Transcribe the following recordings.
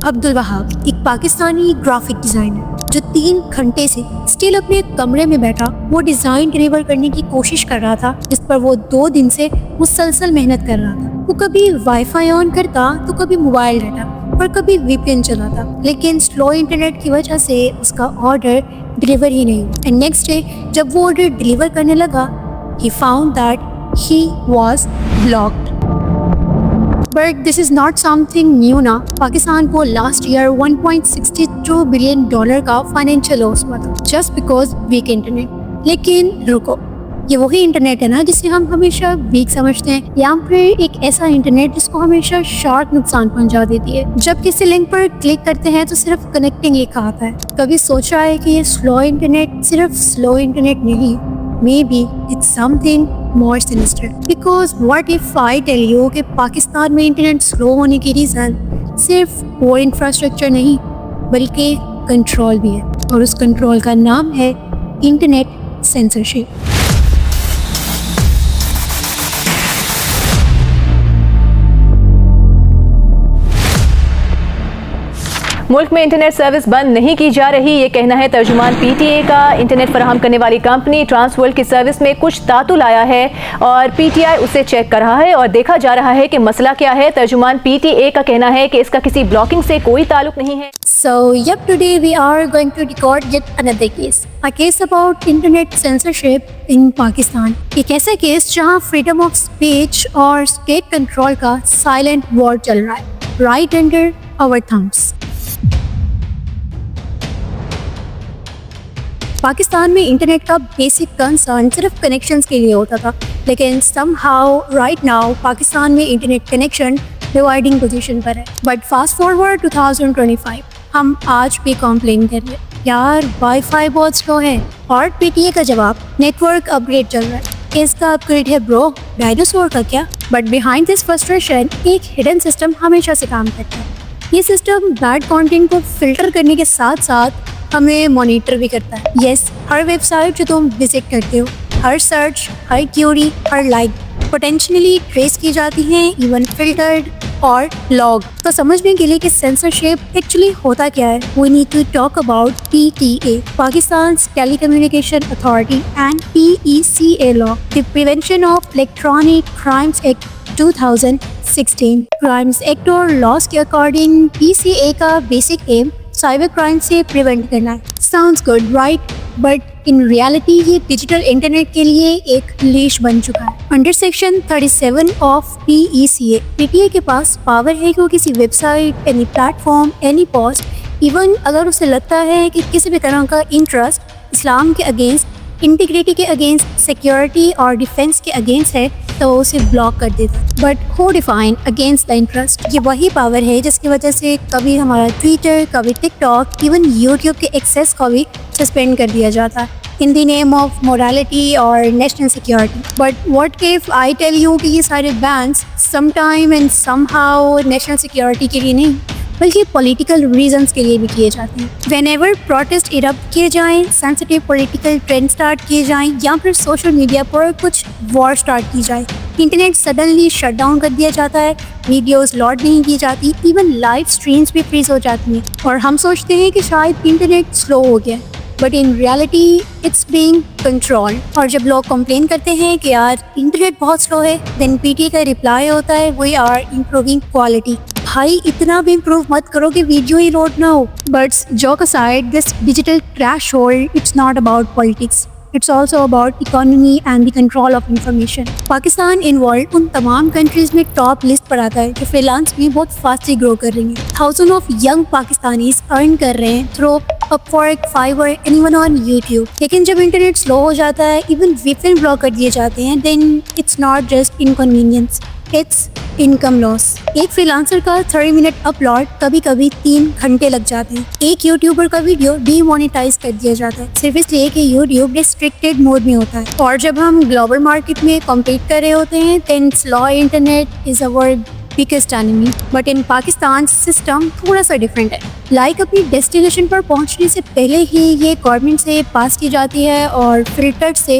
عبد الوہاب ایک Pakistani graphic designer جو 3 گھنٹے سے اسٹل اپنے کمرے میں بیٹھا وہ ڈیزائن ڈیلیور کرنے کی کوشش کر رہا تھا جس پر وہ 2 دن سے مسلسل محنت کر رہا تھا. وہ کبھی وائی فائی آن کرتا تو کبھی موبائل ڈاٹا اور کبھی وی پی این چلاتا, لیکن سلو انٹرنیٹ کی وجہ سے اس کا آرڈر ڈیلیور ہی نہیں. اینڈ نیکسٹ ڈے جب وہ آرڈر ڈیلیور کرنے لگا he found that he was blocked. But this is not something new now. Pakistan کو لاسٹ ایئر $1.62 بلین کا فائنینشیل لاس ہوا تھا جسٹ بیکاز ویک انٹرنیٹ. لیکن رکو, یہ وہی انٹرنیٹ ہے نا جسے ہم ہمیشہ ویک سمجھتے ہیں, یا پھر ایک ایسا انٹرنیٹ جس کو ہمیشہ شارٹ نقصان پہنچا دیتی ہے. جب کسی لنک پر کلک کرتے ہیں تو صرف کنیکٹنگ لکھا آتا ہے. کبھی سوچا ہے کہ یہ سلو انٹرنیٹ صرف سلو انٹرنیٹ نہیں, maybe it's something more sinister. Because what if I tell you کہ پاکستان میں انٹرنیٹ سلو ہونے کی ریزن صرف وہ انفراسٹرکچر نہیں بلکہ کنٹرول بھی ہے, اور اس کنٹرول کا نام ہے انٹرنیٹ سینسرشپ. ملک میں انٹرنیٹ سروس بند نہیں کی جا رہی, یہ کہنا ہے ترجمان پی ٹی اے کا. انٹرنیٹ فراہم کرنے والی کمپنی ٹرانس ورلڈ کی سروس میں کچھ تعطل آیا ہے اور پی ٹی آئی اسے چیک کر رہا ہے اور دیکھا جا رہا ہے کہ مسئلہ کیا ہے. ترجمان پی ٹی اے کا کہنا ہے کہ اس کا کسی بلاکنگ سے کوئی تعلق نہیں ہے. So, yep, today we are going to record yet another case. A case about internet censorship in Pakistan. ایک ایسا کیس جہاں freedom of speech اور state control کا silent war چل رہا ہے, right under our thumbs. Pakistan میں انٹرنیٹ کا بیسک کنسرن صرف کنیکشنز کے لیے ہوتا تھا, لیکن some how right now Pakistan میں انٹرنیٹ کنیکشن ڈیوائڈنگ پوزیشن پر ہے. بٹ فاسٹ فارورڈ 2025 ہم آج بھی کمپلین کر رہے ہیں یار وائی فائی بہت سلو ہے, اور پی ٹی اے کا جواب نیٹ ورک اپ گریڈ چل رہا ہے. اس کا اپ گریڈ ہے برو ڈائنوسور کا کیا؟ بٹ بیہائنڈ دس فرسٹریشن ایک ہڈن سسٹم ہمیشہ سے کام کرتا ہے. یہ سسٹم بیڈ کانٹینٹ کو فلٹر کرنے کے ساتھ ساتھ ہمیں مانیٹر بھی کرتا ہے. یس, ہر ویب سائٹ جو تم وزٹ کرتے ہو, ہر سرچ, ہر کیوری, ہر لائک پوٹینشلی ٹریس کی جاتی ہیں, ایون فلٹرڈ اور لاگ. تو سمجھنے کے لیے کہ سینسرشپ ایکچولی ہوتا کیا ہے, we need to talk about P T A, Pakistan telecommunication authority, and PECA law, the prevention of electronic crimes act 2016. Crimes act اور لاس کے اکارڈنگ PCA کا بیسک ایم سائبر کرائم سے prevent کرنا ہے. Sounds good right, but in reality یہ digital internet کے لیے ایک لیش بن چکا ہے. Under section 37 of PECA P T A کے پاس پاور ہے کہ وہ کسی website, any platform, any post, even اگر اسے لگتا ہے کہ کسی بھی طرح کا انٹرسٹ اسلام کے اگینسٹ, انٹیگریٹی کے اگینسٹ, سیکیورٹی اور ڈیفینس کے اگینسٹ ہے تو اسے بلاک کر دیتا. But who define against the interest? یہ وہی پاور ہے جس کی وجہ سے کبھی ہمارا ٹویٹر, کبھی ٹک ٹاک, ایون یوٹیوب کے ایکسیس کو بھی سسپینڈ کر دیا جاتا ہے in the name of morality اور national security. But what if I tell you کہ یہ سارے bans sometime and somehow national security کے لیے نہیں بلکہ پولیٹیکل ریزنس کے لیے بھی کیے جاتے ہیں. وین ایور پروٹیسٹ ایرپٹ کیے جائیں, سینسٹیو پولیٹیکل ٹرینڈ اسٹارٹ کیے جائیں, یا پھر سوشل میڈیا پر کچھ وار اسٹارٹ کی جائے, انٹرنیٹ سڈنلی شٹ ڈاؤن کر دیا جاتا ہے, ویڈیوز لوڈ نہیں کی جاتی, ایون لائیو اسٹریمس بھی فریز ہو جاتی ہیں, اور ہم سوچتے ہیں کہ شاید انٹرنیٹ سلو ہو گیا, but in reality it's being control. اور جب لوگ کمپلین کرتے ہیں کہ یار انٹرنیٹ بہت سلو ہے, دین پی ٹی اے کا رپلائی ہوتا ہے وی آر امپروونگ کوالٹی. بھائی اتنا بھی امپروو مت کرو کہ ویڈیو ہی لوڈ نہ ہو. But joke aside, this digital crash hold it's not about politics, it's also about economy and the control of information. Pakistan in world ان تمام کنٹریز میں ٹاپ لسٹ پر آتا ہے جو فری لانس میں بہت فاسٹلی گرو کر رہی ہیں. تھاؤزنڈ آف ینگ پاکستانیز ارن کر رہے ہیں through Upwork, Fiverr, anyone on YouTube. لیکن جب انٹرنیٹ سلو ہو جاتا ہے, ایون VPN بلاک کر دیے جاتے ہیں, then it's not just inconvenience, it's income loss. ایک فری لانسر کا 30 منٹ اپلوڈ کبھی کبھی 3 گھنٹے لگ جاتے ہیں. ایک یوٹیوبر کا ویڈیو ڈی مونیٹائز کر دیا جاتا ہے صرف اس لیے کہ یوٹیوب ریسٹرکٹیڈ موڈ میں ہوتا ہے. اور جب ہم گلوبل مارکیٹ میں کمپیٹ کر رہے ہوتے ہیں, then slow internet is our biggest enemy. But in Pakistan system تھوڑا سا ڈفرینٹ ہے. لائک اپنی ڈیسٹینیشن پر پہنچنے سے پہلے ہی یہ گورنمنٹ سے پاس کی جاتی ہے اور فلٹر سے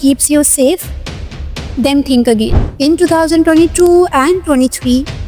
keeps you safe, then think again. In 2022 and 23,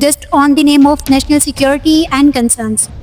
just on the name of national security and concerns.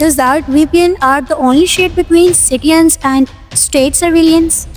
is that VPN are the only shade between citizens and state surveillance.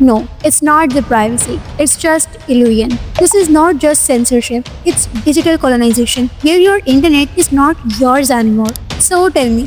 No, it's not the privacy. It's just illusion. This is not just censorship. It's digital colonization, where your internet is not yours anymore. So tell me,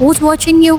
who's watching you?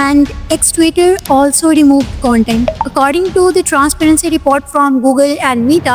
and X Twitter also removed content. According to the transparency report from Google and Meta,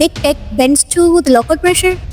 big tech bends to the local pressure.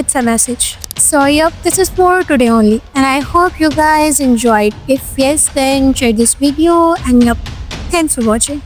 it's a message. So yep, this is for today only, and I hope you guys enjoyed. If yes, then share this video, and yep, thanks for watching.